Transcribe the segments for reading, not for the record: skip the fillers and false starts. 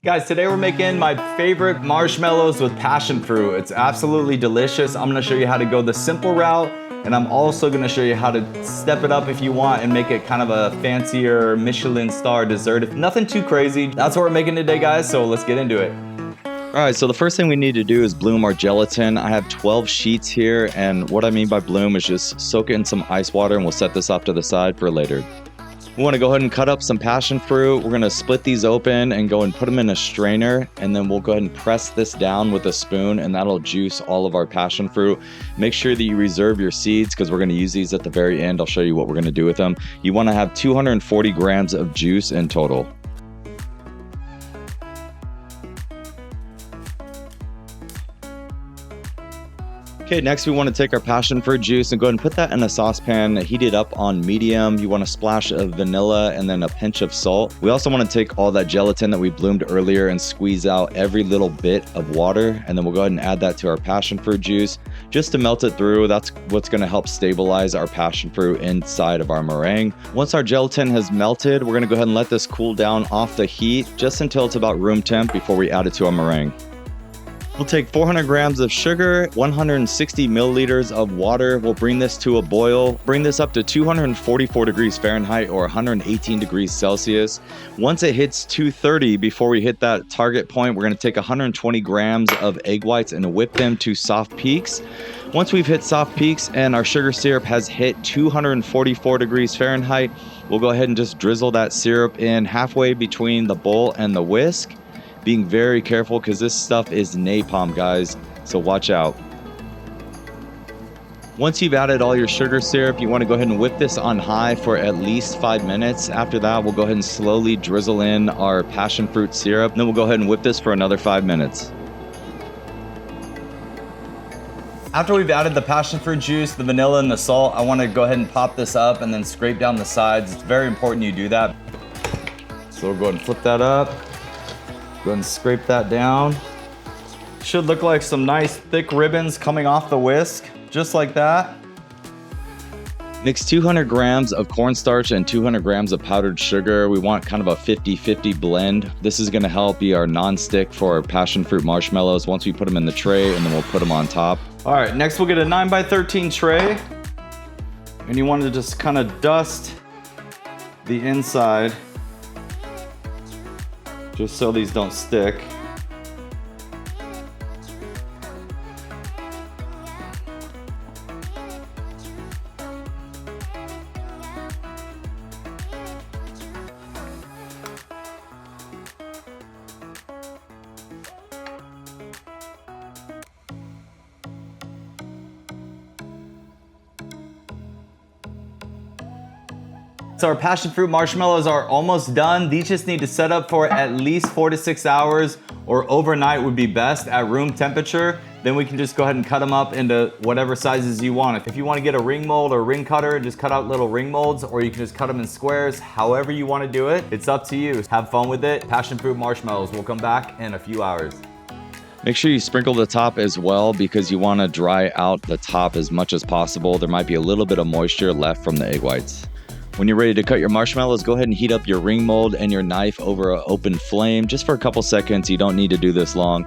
Guys, today we're making my favorite marshmallows with passion fruit. It's absolutely delicious. I'm gonna show you how to go the simple route, and I'm also gonna show you how to step it up if you want and make it kind of a fancier Michelin-Star dessert. Nothing too crazy. That's what we're making today, guys, so let's get into it. All right, so the first thing we need to do is bloom our gelatin. I have 12 sheets here, and what I mean by bloom is just soak it in some ice water, and we'll set this off to the side for later. We want to go ahead and cut up some passion fruit. We're going to split these open and go and put them in a strainer, and then we'll go ahead and press this down with a spoon, and that'll juice all of our passion fruit. Make sure that you reserve your seeds because we're going to use these at the very end. I'll show you what we're going to do with them. You want to have 240 grams of juice in total. Okay, next we want to take our passion fruit juice and go ahead and put that in a saucepan, heat it up on medium. You want a splash of vanilla and then a pinch of salt. We also want to take all that gelatin that we bloomed earlier and squeeze out every little bit of water, and then we'll go ahead and add that to our passion fruit juice just to melt it through. That's what's going to help stabilize our passion fruit inside of our meringue. Once our gelatin has melted, we're going to go ahead and let this cool down off the heat just until it's about room temp before we add it to our meringue. We'll take 400 grams of sugar, 160 milliliters of water. We'll bring this to a boil. Bring this up to 244 degrees Fahrenheit or 118 degrees Celsius. Once it hits 230, before we hit that target point, we're going to take 120 grams of egg whites and whip them to soft peaks. Once we've hit soft peaks and our sugar syrup has hit 244 degrees Fahrenheit, we'll go ahead and just drizzle that syrup in halfway between the bowl and the whisk. Being very careful because this stuff is napalm, guys, so watch out. Once you've added all your sugar syrup, you want to go ahead and whip this on high for at least 5 minutes. After that, we'll go ahead and slowly drizzle in our passion fruit syrup. Then we'll go ahead and whip this for another 5 minutes. After we've added the passion fruit juice, the vanilla, and the salt, I want to go ahead and pop this up and then scrape down the sides. It's very important you do that. So we'll go ahead and flip that up. Go ahead and scrape that down. Should look like some nice thick ribbons coming off the whisk, just like that. Mix 200 grams of cornstarch and 200 grams of powdered sugar. We want kind of a 50-50 blend. This is gonna help be our non-stick for our passion fruit marshmallows once we put them in the tray, and then we'll put them on top. All right, next we'll get a 9x13 tray. And you want to just kind of dust the inside just so these don't stick. So our passion fruit marshmallows are almost done. These just need to set up for at least 4 to 6 hours, or overnight would be best at room temperature. Then we can just go ahead and cut them up into whatever sizes you want. If you want to get a ring mold or ring cutter, just cut out little ring molds, or you can just cut them in squares. However you want to do it, it's up to you. Have fun with it. Passion fruit marshmallows will come back in a few hours. Make sure you sprinkle the top as well because you want to dry out the top as much as possible. There might be a little bit of moisture left from the egg whites. When you're ready to cut your marshmallows, go ahead and heat up your ring mold and your knife over an open flame just for a couple seconds. You don't need to do this long.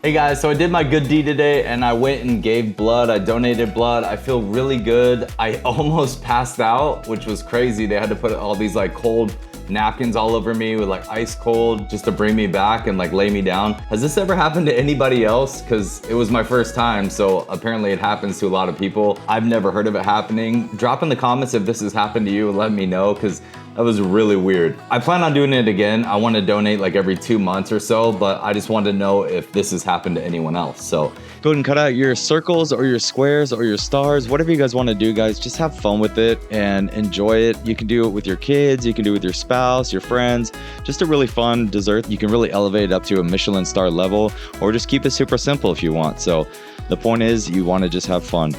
Hey guys, so I did my good deed today and I went and gave blood. I donated blood. I feel really good. I almost passed out, which was crazy. They had to put all these like cold napkins all over me with like ice cold just to bring me back and like lay me down. Has this ever happened to anybody else? Because it was my first time, so apparently it happens to a lot of people. I've never heard of it happening. Drop in the comments if this has happened to you and let me know, because that was really weird. I plan on doing it again. I want to donate like every 2 months or so, but I just wanted to know if this has happened to anyone else. So go ahead and cut out your circles or your squares or your stars, whatever you guys want to do, guys. Just have fun with it and enjoy it. You can do it with your kids, you can do it with your spouse, your friends. Just a really fun dessert. You can really elevate it up to a Michelin-Star level, or just keep it super simple if you want. So the point is, you want to just have fun.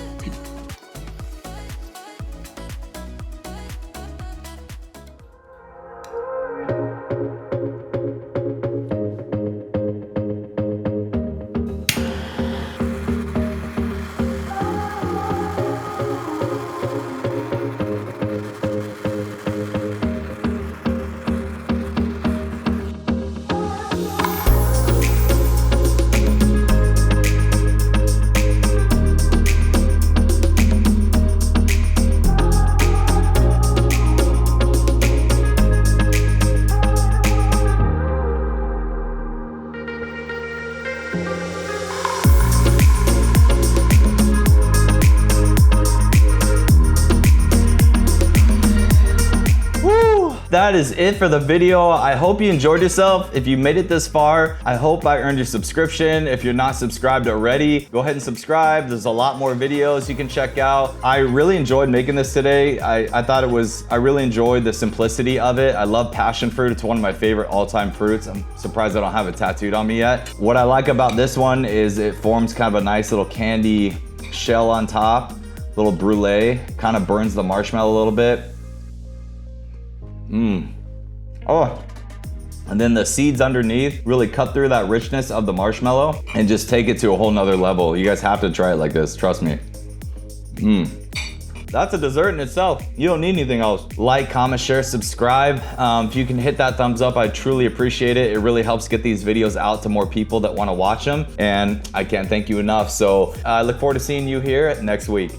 that is it for the video. I hope you enjoyed yourself. If you made it this far, I hope I earned your subscription. If you're not subscribed already, go ahead and subscribe. There's a lot more videos you can check out. I really enjoyed making this today. I really enjoyed the simplicity of it. I love passion fruit. It's one of my favorite all-time fruits. I'm surprised I don't have it tattooed on me yet. What I like about this one is it forms kind of a nice little candy shell on top, little brulee, kind of burns the marshmallow a little bit. Oh, and then the seeds underneath really cut through that richness of the marshmallow and just take it to a whole nother level. You guys have to try it like this, trust me. That's a dessert in itself. You don't need anything else. Like, comment, share, subscribe. If you can hit that thumbs up, I truly appreciate it. It really helps get these videos out to more people that want to watch them. And I can't thank you enough. So I look forward to seeing you here next week.